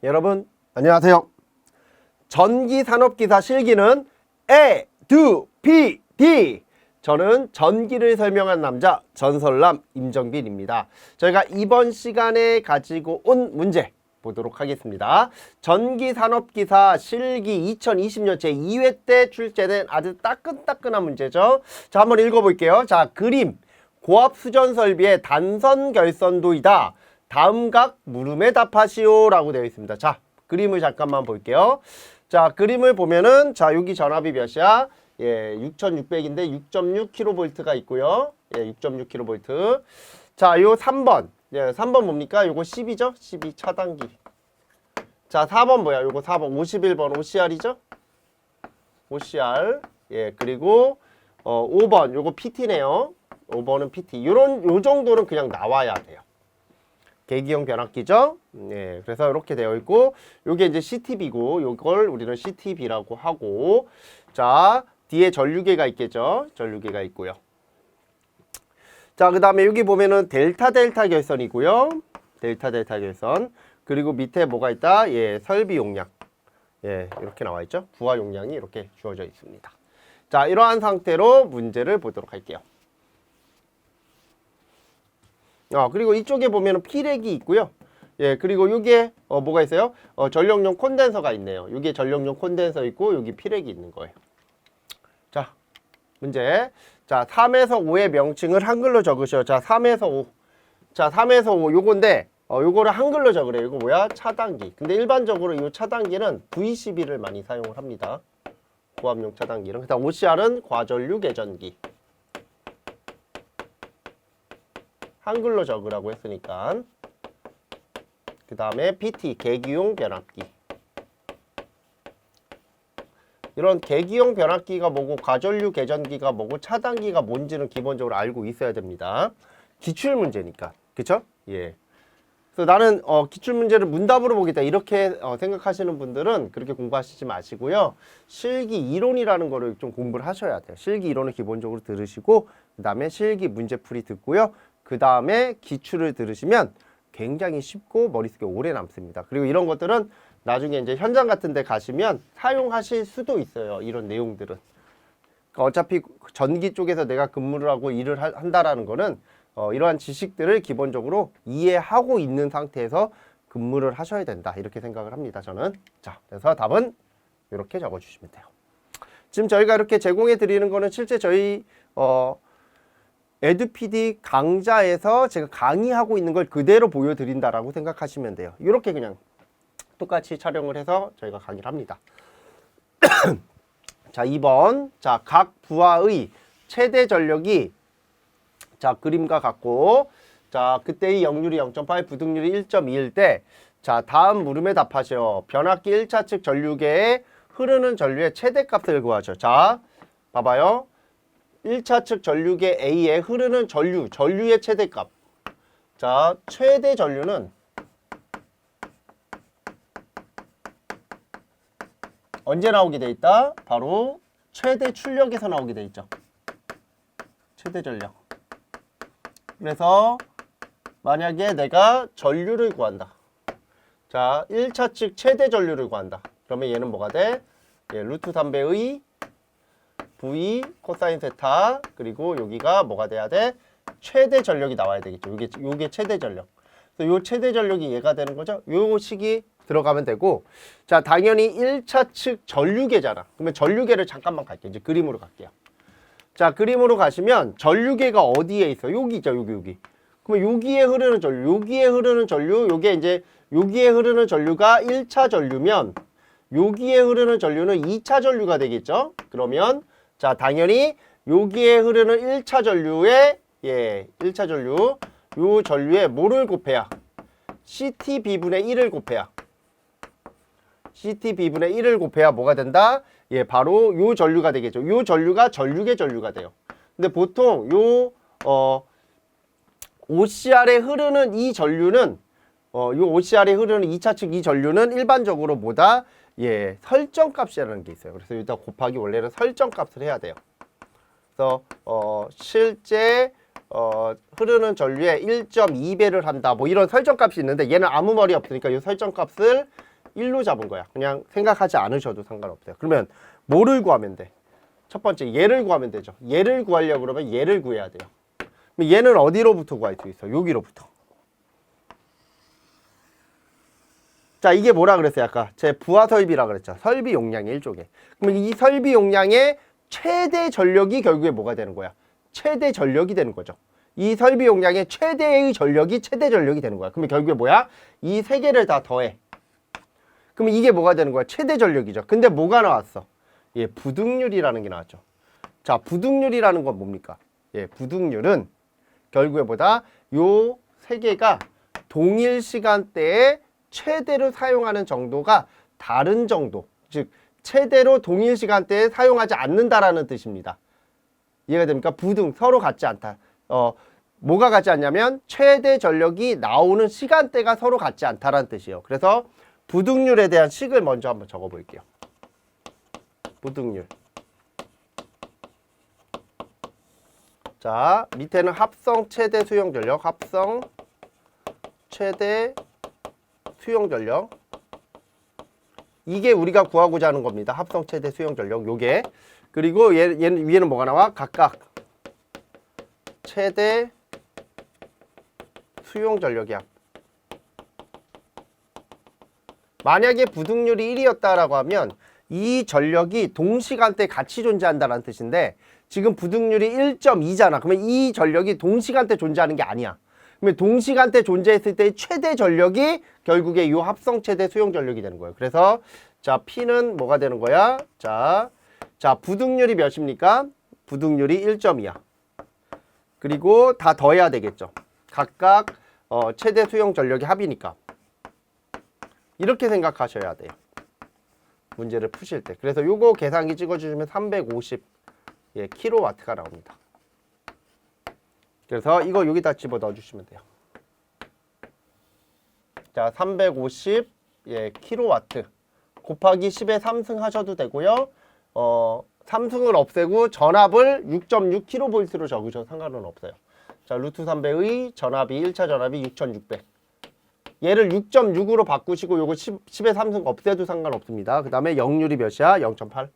여러분 안녕하세요. 전기산업기사 실기는 에듀피디. 저는 전기를 설명한 남자 전설남 임정빈입니다. 저희가 이번 시간에 가지고 온 문제 보도록 하겠습니다. 전기산업기사 실기 2020년 제2회 때 출제된 아주 따끈따끈한 문제죠. 자, 한번 읽어볼게요. 자, 그림. 고압수전 설비의 단선 결선도이다. 다음 각 물음에 답하시오 라고 되어 있습니다. 자, 그림을 잠깐만 볼게요. 자, 그림을 보면은 자, 여기 전압이 몇이야? 예, 6600인데 6.6kV가 있고요. 예, 6.6kV. 자, 요 3번. 예, 3번 뭡니까? 요거 10이죠? 12 차단기. 자, 4번 뭐야? 요거 4번 51번 OCR이죠? OCR. 예, 그리고 5번 요거 PT네요. 5번은 PT. 요 정도는 그냥 나와야 돼요. 계기형 변압기죠. 네, 그래서 이렇게 되어 있고, 요게 이제 CTB고, 요걸 우리는 CTB라고 하고, 자, 뒤에 전류계가 있겠죠. 전류계가 있고요. 자, 그 다음에 여기 보면은 델타 결선이고요. 델타 결선. 그리고 밑에 뭐가 있다? 예, 설비 용량. 예, 이렇게 나와 있죠. 부하 용량이 이렇게 주어져 있습니다. 자, 이러한 상태로 문제를 보도록 할게요. 그리고 이쪽에 보면은 피렉이 있고요. 예, 그리고 여기에 뭐가 있어요? 전력용 콘덴서가 있네요. 여기에 전력용 콘덴서 있고 여기 피렉이 있는 거예요. 자, 문제. 자, 3에서 5의 명칭을 한글로 적으셔. 자, 3에서 5. 자, 3에서 5 요건데 요거를 한글로 적으래요. 이거 뭐야? 차단기. 근데 일반적으로 이 차단기는 V12를 많이 사용을 합니다. 고압용 차단기는. 그다음 OCR은 과전류 개전기. 한글로 적으라고 했으니까. 그 다음에 PT, 계기용 변압기. 이런 계기용 변압기가 뭐고 과전류 개전기가 뭐고 차단기가 뭔지는 기본적으로 알고 있어야 됩니다. 기출문제니까. 그쵸? 예. 그래서 나는 기출문제를 문답으로 보겠다 이렇게 생각하시는 분들은 그렇게 공부하시지 마시고요. 실기 이론이라는 거를 좀 공부를 하셔야 돼요. 실기 이론을 기본적으로 들으시고 그 다음에 실기 문제풀이 듣고요. 그 다음에 기출을 들으시면 굉장히 쉽고 머릿속에 오래 남습니다. 그리고 이런 것들은 나중에 이제 현장 같은 데 가시면 사용하실 수도 있어요. 이런 내용들은. 그러니까 어차피 전기 쪽에서 내가 근무를 하고 일을 한다라는 거는 이러한 지식들을 기본적으로 이해하고 있는 상태에서 근무를 하셔야 된다. 이렇게 생각을 합니다. 저는. 자, 그래서 답은 이렇게 적어주시면 돼요. 지금 저희가 이렇게 제공해 드리는 거는 실제 저희 에듀피디 강좌에서 제가 강의하고 있는 걸 그대로 보여드린다라고 생각하시면 돼요. 이렇게 그냥 똑같이 촬영을 해서 저희가 강의를 합니다. 자, 2번. 자, 각 부하의 최대 전력이 자, 그림과 같고 자, 그때의 역률이 0.8, 부등률이 1.2일 때 자, 다음 물음에 답하시오. 변압기 1차 측 전류계에 흐르는 전류의 최대값을 구하죠. 자, 봐봐요. 1차 측 전류계 A에 흐르는 전류의 최대값. 자, 최대 전류는 언제 나오게 돼 있다? 바로 최대 출력에서 나오게 돼 있죠. 최대 전력. 그래서 만약에 내가 전류를 구한다. 자, 1차 측 최대 전류를 구한다. 그러면 얘는 뭐가 돼? 예, 루트 3배의 V 코사인 세타 그리고 여기가 뭐가 돼야 돼? 최대 전력이 나와야 되겠죠. 요게 최대 전력. 그래서 요 최대 전력이 얘가 되는 거죠. 요 식이 들어가면 되고 자, 당연히 1차 측 전류계잖아. 그러면 전류계를 잠깐만 갈게요. 이제 그림으로 갈게요. 자, 그림으로 가시면 전류계가 어디에 있어? 여기 있죠. 여기. 그러면 여기에 흐르는 전류, 여기에 흐르는 전류, 요게 이제 여기에 흐르는 전류가 1차 전류면 여기에 흐르는 전류는 2차 전류가 되겠죠. 그러면 자, 당연히 여기에 흐르는 1차 전류에 1차 전류 요 전류에 뭐를 곱해야? CTB분의 1을 곱해야. CTB분의 1을 곱해야 뭐가 된다? 예, 바로 요 전류가 되겠죠. 요 전류가 전류계 전류가 돼요. 근데 보통 요 OCR에 흐르는 이 전류는 요 OCR에 흐르는 2차 측 이 전류는 일반적으로 뭐다? 예, 설정값이라는 게 있어요. 그래서 일단 곱하기 원래는 설정값을 해야 돼요. 그래서 실제 흐르는 전류에 1.2배를 한다. 뭐 이런 설정값이 있는데 얘는 아무 말이 없으니까 이 설정값을 1로 잡은 거야. 그냥 생각하지 않으셔도 상관없어요. 그러면 뭐를 구하면 돼? 첫 번째 얘를 구하면 되죠. 얘를 구하려고 그러면 얘를 구해야 돼요. 그럼 얘는 어디로부터 구할 수 있어? 여기로부터. 자, 이게 뭐라 그랬어요? 아까 제 부하 설비라 그랬죠. 설비 용량의 1조개. 그러면 이 설비 용량의 최대 전력이 결국에 뭐가 되는 거야? 최대 전력이 되는 거죠. 이 설비 용량의 최대의 전력이 최대 전력이 되는 거야. 그러면 결국에 뭐야? 이 세 개를 다 더해. 그러면 이게 뭐가 되는 거야? 최대 전력이죠. 근데 뭐가 나왔어? 예, 부등률이라는 게 나왔죠. 자, 부등률이라는 건 뭡니까? 예, 부등률은 결국에 보다 요 세 개가 동일 시간대에 최대로 사용하는 정도가 다른 정도, 즉 최대로 동일 시간대에 사용하지 않는다라는 뜻입니다. 이해가 됩니까? 부등, 서로 같지 않다. 뭐가 같지 않냐면 최대 전력이 나오는 시간대가 서로 같지 않다라는 뜻이에요. 그래서 부등률에 대한 식을 먼저 한번 적어 볼게요. 부등률. 자, 밑에는 합성 최대 수용 전력, 합성 최대 수용 전력. 이게 우리가 구하고자 하는 겁니다. 합성 최대 수용 전력 요게. 그리고 얘는 위에는 뭐가 나와? 각각 최대 수용 전력이야. 만약에 부등률이 1이었다라고 하면 이 전력이 동시간대에 같이 존재한다는 뜻인데 지금 부등률이 1.2잖아. 그러면 이 전력이 동시간대에 존재하는 게 아니야. 그러면 동시간대에 존재했을 때의 최대 전력이 결국에 이 합성 최대 수용 전력이 되는 거예요. 그래서 자, P는 뭐가 되는 거야? 자, 부등률이 몇입니까? 부등률이 1.2야. 그리고 다 더해야 되겠죠. 각각 최대 수용 전력의 합이니까. 이렇게 생각하셔야 돼요. 문제를 푸실 때. 그래서 요거 계산기 찍어주시면 350 킬로와트가 나옵니다. 그래서 이거 여기다 집어 넣어주시면 돼요. 자, 350 킬로와트 곱하기 10의 3승 하셔도 되고요. 3승을 없애고 전압을 6.6 킬로볼트로 적으셔도 상관은 없어요. 자, 루트 300의 전압이 1차 전압이 6600. 얘를 6.6으로 바꾸시고 요거 10의 3승 없애도 상관없습니다. 그 다음에 역률이 몇이야? 0.8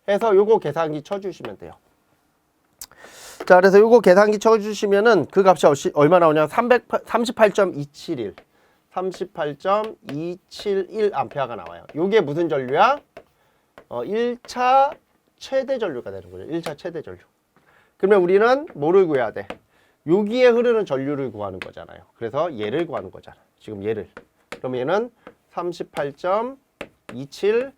해서 요거 계산기 쳐주시면 돼요. 자, 그래서 요거 계산기 쳐주시면은 그 값이 얼마 나오냐? 38.271 38.271 암페어가 나와요. 요게 무슨 전류야? 1차 최대 전류가 되는 거죠. 1차 최대 전류. 그러면 우리는 뭐를 구해야 돼? 여기에 흐르는 전류를 구하는 거잖아요. 그래서 얘를 구하는 거잖아. 지금 얘를. 그러면 얘는 38.27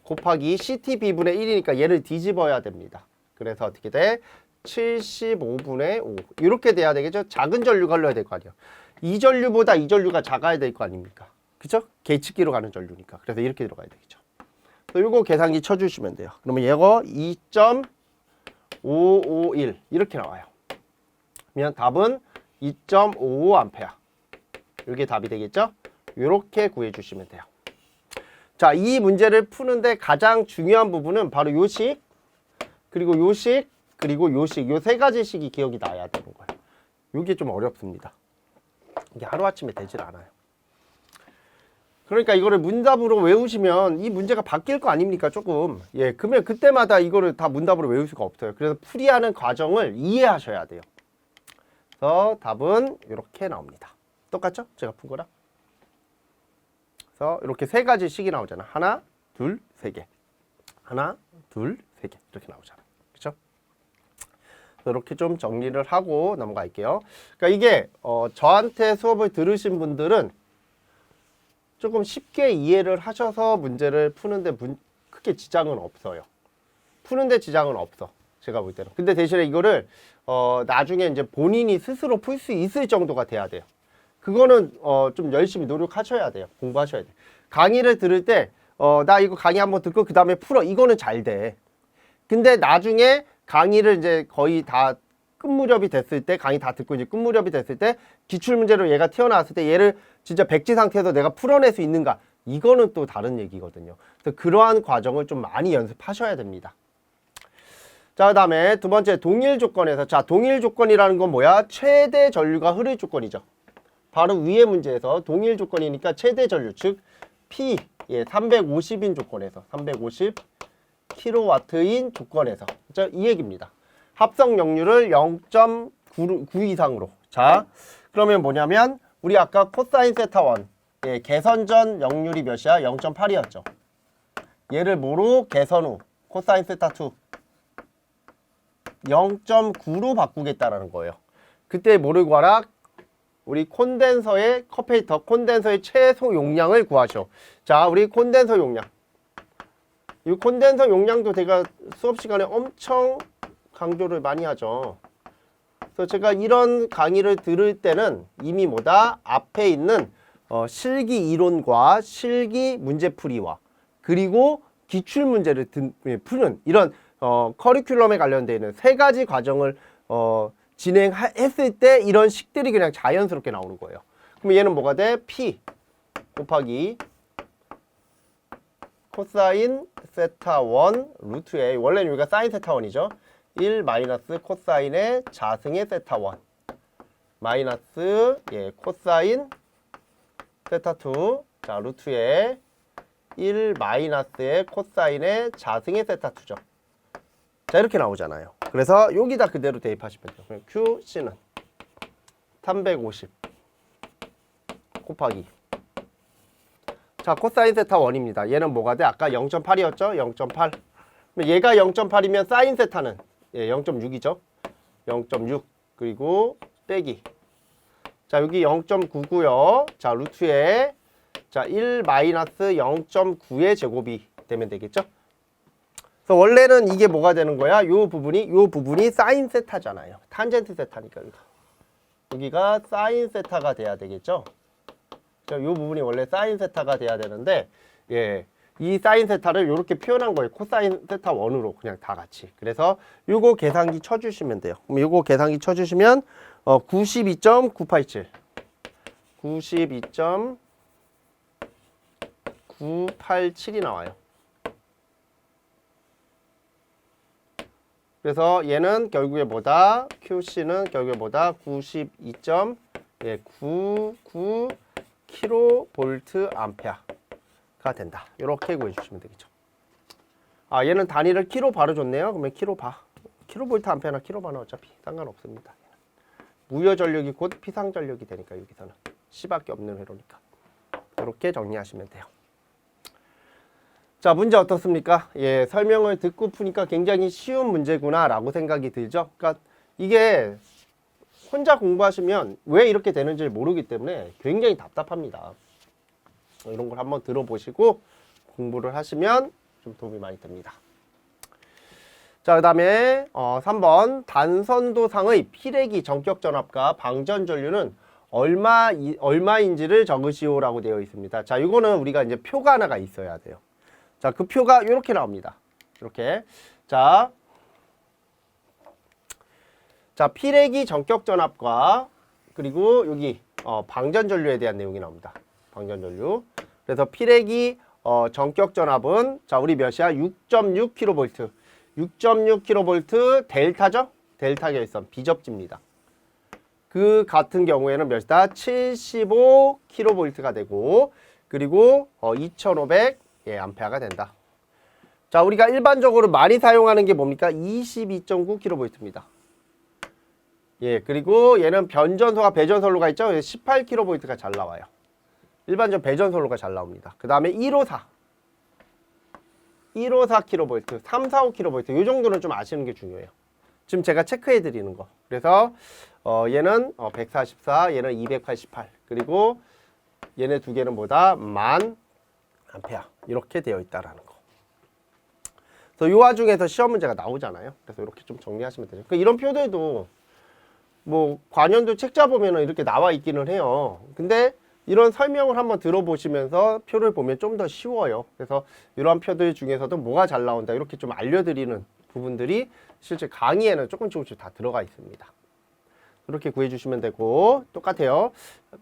곱하기 CTB분의 1이니까 얘를 뒤집어야 됩니다. 그래서 어떻게 돼? 75분의 5. 이렇게 돼야 되겠죠? 작은 전류가 흘러야 될 거 아니에요. 이 전류보다 이 전류가 작아야 될 거 아닙니까? 그죠? 계측기로 가는 전류니까. 그래서 이렇게 들어가야 되겠죠. 이거 계산기 쳐주시면 돼요. 그러면 얘가 2.551 이렇게 나와요. 그러면 답은 2.55A. 이게 답이 되겠죠? 이렇게 구해주시면 돼요. 자, 이 문제를 푸는데 가장 중요한 부분은 바로 요식, 그리고 요식, 그리고 요식. 요 세 가지 식이 기억이 나야 되는 거예요. 이게 좀 어렵습니다. 이게 하루아침에 되질 않아요. 그러니까 이거를 문답으로 외우시면 이 문제가 바뀔 거 아닙니까? 조금. 예, 그러면 그때마다 이거를 다 문답으로 외울 수가 없어요. 그래서 풀이하는 과정을 이해하셔야 돼요. 그래서 답은 이렇게 나옵니다. 똑같죠? 제가 푼 거랑. 그래서 이렇게 세 가지 식이 나오잖아. 하나, 둘, 세 개. 하나, 둘, 세 개. 이렇게 나오잖아. 그렇죠? 이렇게 좀 정리를 하고 넘어갈게요. 그러니까 이게 저한테 수업을 들으신 분들은 조금 쉽게 이해를 하셔서 문제를 푸는데 크게 지장은 없어요. 푸는데 지장은 없어. 제가 볼 때는. 근데 대신에 이거를 나중에 이제 본인이 스스로 풀 수 있을 정도가 돼야 돼요. 그거는 좀 열심히 노력하셔야 돼요. 공부하셔야 돼요. 강의를 들을 때 나 이거 강의 한번 듣고 그 다음에 풀어. 이거는 잘 돼. 근데 나중에 강의를 이제 거의 다 끝무렵이 됐을 때, 강의 다 듣고 이제 끝무렵이 됐을 때 기출문제로 얘가 튀어나왔을 때 얘를 진짜 백지 상태에서 내가 풀어낼 수 있는가? 이거는 또 다른 얘기거든요. 그래서 그러한 과정을 좀 많이 연습하셔야 됩니다. 자, 그 다음에 두 번째 동일 조건에서, 자, 동일 조건이라는 건 뭐야? 최대 전류가 흐를 조건이죠. 바로 위의 문제에서 동일 조건이니까 최대 전류, 즉 P 350인 조건에서 350 kW인 조건에서 이 얘기입니다. 합성 역률을 0.9 이상으로. 자, 그러면 뭐냐면 우리 아까 코사인 세타 1 개선 전 역률이 몇이야? 0.8이었죠. 얘를 뭐로 개선 후 코사인 세타 2 0.9로 바꾸겠다라는 거예요. 그때 뭐를 구하라? 우리 콘덴서의 커페이터 콘덴서의 최소 용량을 구하셔. 자, 우리 콘덴서 용량. 이 콘덴서 용량도 제가 수업 시간에 엄청 강조를 많이 하죠. 그래서 제가 이런 강의를 들을 때는 이미 뭐다? 앞에 있는 실기 이론과 실기 문제풀이와 그리고 기출 문제를 푸는 이런 커리큘럼에 관련되어 있는 세 가지 과정을 진행했을 때 이런 식들이 그냥 자연스럽게 나오는 거예요. 그럼 얘는 뭐가 돼? P 곱하기 코사인 세타 1 루트 A. 원래는 여기가 사인 세타 1이죠. 1 마이너스 코사인의 자승의 세타 1 마이너스 코사인 세타 2. 자, 루트에 1 마이너스의 코사인의 자승의 세타 2죠. 자, 이렇게 나오잖아요. 그래서 여기다 그대로 대입하시면 돼요. QC는 350 곱하기. 자, 코사인 세타 1입니다. 얘는 뭐가 돼? 아까 0.8이었죠? 0.8. 얘가 0.8이면 사인 세타는 0.6이죠. 0.6 그리고 빼기. 자, 여기 0.9고요. 자, 루트에 자, 1 마이너스 0.9의 제곱이 되면 되겠죠? 그래서 원래는 이게 뭐가 되는 거야? 요 부분이 사인 세타잖아요. 탄젠트 세타니까 여기가 사인 세타가 돼야 되겠죠? 요 부분이 원래 사인 세타가 돼야 되는데 이 사인 세타를 이렇게 표현한 거예요. 코사인 세타 1으로 그냥 다 같이. 그래서 요거 계산기 쳐주시면 돼요. 그럼 요거 계산기 쳐주시면 92.987 92.987이 나와요. 그래서 얘는 결국에 뭐다? QC는 결국에 뭐다? 92.99 킬로볼트 암페어가 된다. 이렇게 구해주시면 되겠죠. 아, 얘는 단위를 키로 바로 줬네요. 그러면 킬로볼트 암페어나 킬로바는 어차피 상관없습니다. 무효 전력이 곧 피상 전력이 되니까 여기서는 C밖에 없는 회로니까 이렇게 정리하시면 돼요. 자, 문제 어떻습니까? 설명을 듣고 푸니까 굉장히 쉬운 문제구나 라고 생각이 들죠. 그러니까 이게 혼자 공부하시면 왜 이렇게 되는지 모르기 때문에 굉장히 답답합니다. 이런 걸 한번 들어보시고 공부를 하시면 좀 도움이 많이 됩니다. 자, 그 다음에 3번 단선도상의 피래기 전격전압과 방전전류는 얼마인지를 적으시오라고 되어 있습니다. 자, 이거는 우리가 이제 표가 하나가 있어야 돼요. 자, 그 표가 이렇게 나옵니다. 이렇게. 자, 피래기 전격전압과 그리고 여기 방전전류에 대한 내용이 나옵니다. 방전전류. 그래서 피래기 전격전압은 자, 우리 몇이야? 6.6kV. 6.6kV 델타죠? 델타 결선 비접지입니다. 그 같은 경우에는 몇이다? 75kV가 되고 그리고 2500 암페어가 된다. 자, 우리가 일반적으로 많이 사용하는 게 뭡니까? 22.9kV입니다. 그리고 얘는 변전소가 배전선로가 있죠? 18kV가 잘 나와요. 일반적 배전선로가 잘 나옵니다. 그 다음에 154kV, 345kV 이 정도는 좀 아시는 게 중요해요. 지금 제가 체크해 드리는 거. 그래서 얘는 144, 얘는 288 그리고 얘네 두 개는 뭐다? 10,000 암페어 이렇게 되어 있다라는 거. 그래서 이 와중에서 시험 문제가 나오잖아요. 그래서 이렇게 좀 정리하시면 되죠. 그러니까 이런 표들도 뭐 관연도 책자 보면은 이렇게 나와 있기는 해요. 근데 이런 설명을 한번 들어보시면서 표를 보면 좀 더 쉬워요. 그래서 이러한 표들 중에서도 뭐가 잘 나온다 이렇게 좀 알려드리는 부분들이 실제 강의에는 조금씩 다 들어가 있습니다. 이렇게 구해주시면 되고 똑같아요.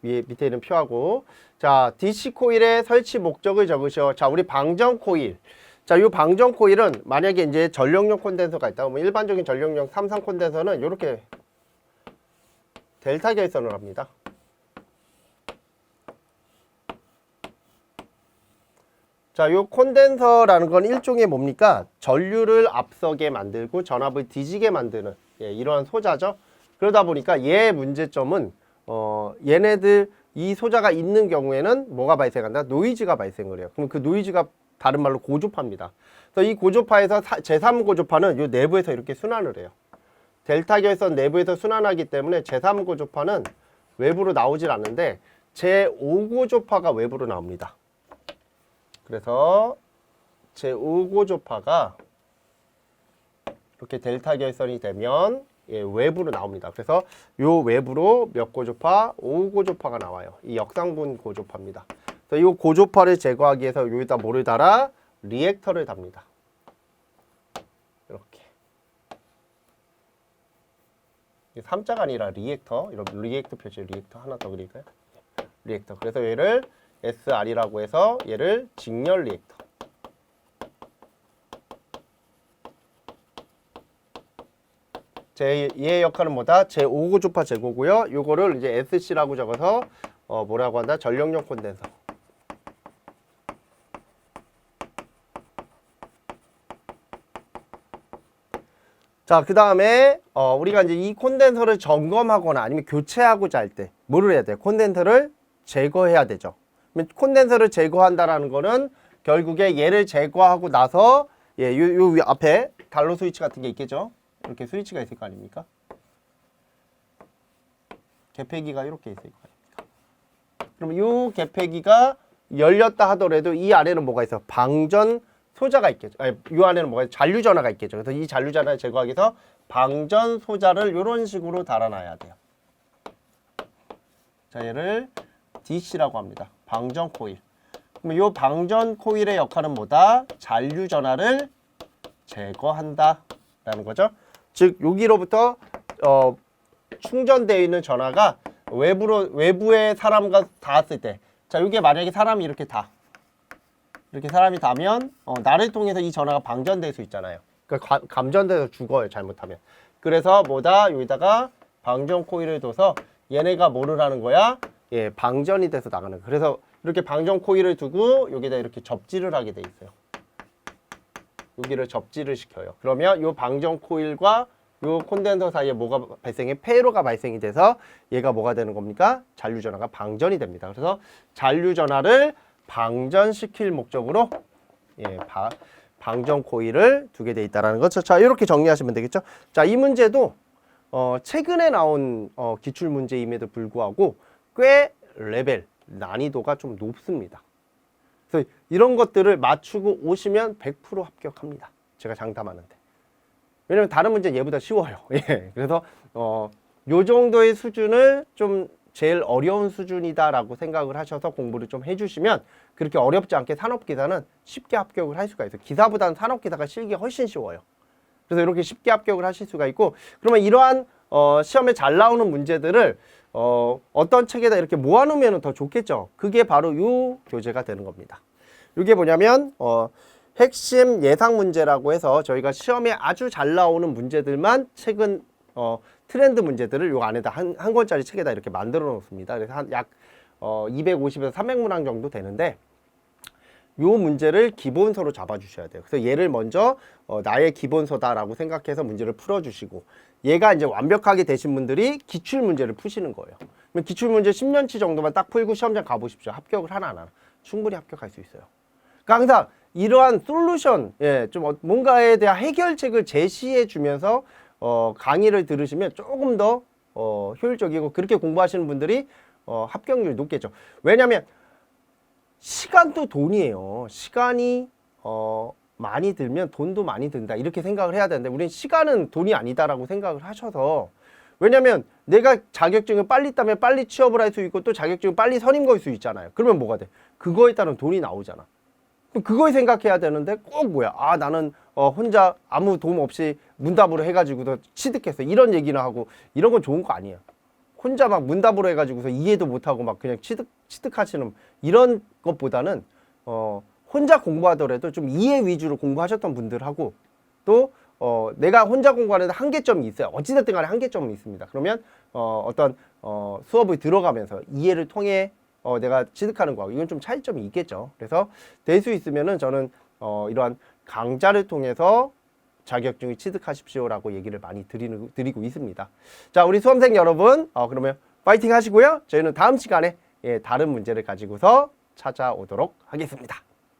밑에 있는 표하고 자, DC 코일의 설치 목적을 적으셔. 자, 우리 방전 코일. 자, 이 방전 코일은 만약에 이제 전력용 콘덴서가 있다. 그러면 일반적인 전력용 삼성 콘덴서는 이렇게 델타 결선을 합니다. 자, 요 콘덴서라는 건 일종의 뭡니까? 전류를 앞서게 만들고 전압을 뒤지게 만드는 이러한 소자죠. 그러다 보니까 얘의 문제점은 얘네들 이 소자가 있는 경우에는 뭐가 발생한다? 노이즈가 발생을 해요. 그럼 그 노이즈가 다른 말로 고주파입니다. 그래서 이 고주파에서 제3고주파는 요 내부에서 이렇게 순환을 해요. 델타 결선 내부에서 순환하기 때문에 제3고주파는 외부로 나오질 않는데 제5고주파가 외부로 나옵니다. 그래서 제5고주파가 이렇게 델타 결선이 되면 외부로 나옵니다. 그래서 요 외부로 몇 고주파? 5고주파가 나와요. 이 역상분 고주파입니다. 그래서 이 고주파를 제거하기 위해서 여기다 뭐를 달아? 리액터를 답니다. 이렇게. 3자가 아니라 리액터. 이런 리액터 표시, 리액터 하나 더 그릴까요? 리액터. 그래서 얘를 SR이라고 해서 얘를 직렬 리액터. 얘의 역할은 뭐다? 제5고주파 제고고요. 요거를 이제 SC라고 적어서 뭐라고 한다? 전력용 콘덴서. 자, 그 다음에 우리가 이제 이 콘덴서를 점검하거나 아니면 교체하고자 할 때 뭐를 해야 돼? 콘덴서를 제거해야 되죠. 콘덴서를 제거한다라는 거는 결국에 얘를 제거하고 나서 요 앞에 단로 스위치 같은 게 있겠죠. 이렇게 스위치가 있을 거 아닙니까? 개폐기가 이렇게 있을 거 아닙니까? 그럼 이 개폐기가 열렸다 하더라도 이 안에는 뭐가 있어? 방전 소자가 있겠죠. 아니, 이 안에는 뭐가 있어? 잔류전화가 있겠죠. 그래서 이 잔류전화를 제거하기 위해서 방전 소자를 이런 식으로 달아놔야 돼요. 자, 얘를 DC라고 합니다. 방전 코일. 그럼 이 방전 코일의 역할은 뭐다? 잔류전화를 제거한다 라는 거죠. 즉 여기로부터 충전되어 있는 전화가 외부에 사람과 닿았을 때, 자 이게 만약에 사람이 이렇게 사람이 닿으면 나를 통해서 이 전화가 방전될 수 있잖아요. 그러니까 감전돼서 죽어요, 잘못하면. 그래서 뭐다? 여기다가 방전 코일을 둬서 얘네가 뭐를 하는 거야? 방전이 돼서 나가는 거예요. 그래서 이렇게 방전 코일을 두고 여기다 이렇게 접지를 하게 돼 있어요. 여기를 접지를 시켜요. 그러면 이 방전 코일과 이 콘덴서 사이에 뭐가 발생해? 폐로가 발생이 돼서 얘가 뭐가 되는 겁니까? 잔류전화가 방전이 됩니다. 그래서 잔류전화를 방전시킬 목적으로 방전 코일을 두게 돼 있다는 거죠. 자, 이렇게 정리하시면 되겠죠. 자, 이 문제도 최근에 나온 기출 문제임에도 불구하고 꽤 레벨, 난이도가 좀 높습니다. 그래서 이런 것들을 맞추고 오시면 100% 합격합니다. 제가 장담하는데. 왜냐면 다른 문제는 얘보다 쉬워요. 그래서 요 정도의 수준을 좀 제일 어려운 수준이다라고 생각을 하셔서 공부를 좀 해주시면 그렇게 어렵지 않게 산업기사는 쉽게 합격을 할 수가 있어요. 기사보다는 산업기사가 실기가 훨씬 쉬워요. 그래서 이렇게 쉽게 합격을 하실 수가 있고, 그러면 이러한 시험에 잘 나오는 문제들을 어떤 책에다 이렇게 모아놓으면 더 좋겠죠. 그게 바로 이 교재가 되는 겁니다. 이게 뭐냐면 핵심 예상 문제라고 해서 저희가 시험에 아주 잘 나오는 문제들만 최근 트렌드 문제들을 요 안에다 한 권짜리 책에다 이렇게 만들어 놓습니다. 그래서 한 약 250에서 300문항 정도 되는데 요 문제를 기본서로 잡아주셔야 돼요. 그래서 얘를 먼저 나의 기본서다라고 생각해서 문제를 풀어주시고, 얘가 이제 완벽하게 되신 분들이 기출 문제를 푸시는 거예요. 그럼 기출 문제 10년치 정도만 딱 풀고 시험장 가보십시오. 합격을 하나 안 하나 충분히 합격할 수 있어요. 그러니까 항상 이러한 솔루션, 좀 뭔가에 대한 해결책을 제시해 주면서 강의를 들으시면 조금 더 효율적이고, 그렇게 공부하시는 분들이 합격률이 높겠죠. 왜냐하면 시간도 돈이에요. 시간이 많이 들면 돈도 많이 든다, 이렇게 생각을 해야 되는데 우리는 시간은 돈이 아니다라고 생각을 하셔서, 왜냐면 내가 자격증을 빨리 따면 빨리 취업을 할 수 있고 또 자격증을 빨리 선임 걸 수 있잖아요. 그러면 뭐가 돼? 그거에 따른 돈이 나오잖아. 그걸 생각해야 되는데 꼭 뭐야? 아, 나는 혼자 아무 도움 없이 문답으로 해가지고서 취득했어, 이런 얘기나 하고, 이런 건 좋은 거 아니에요. 혼자 막 문답으로 해가지고서 이해도 못하고 막 그냥 취득하시는 이런 것보다는 혼자 공부하더라도 좀 이해 위주로 공부하셨던 분들하고, 또 내가 혼자 공부하는데 한계점이 있어요. 어찌됐든 간에 한계점이 있습니다. 그러면 어떤 수업을 들어가면서 이해를 통해 내가 취득하는 거하고 이건 좀 차이점이 있겠죠. 그래서 될 수 있으면은 저는 이러한 강좌를 통해서 자격증을 취득하십시오라고 얘기를 많이 드리고 있습니다. 자, 우리 수험생 여러분, 그러면 파이팅 하시고요. 저희는 다음 시간에 다른 문제를 가지고서 찾아오도록 하겠습니다.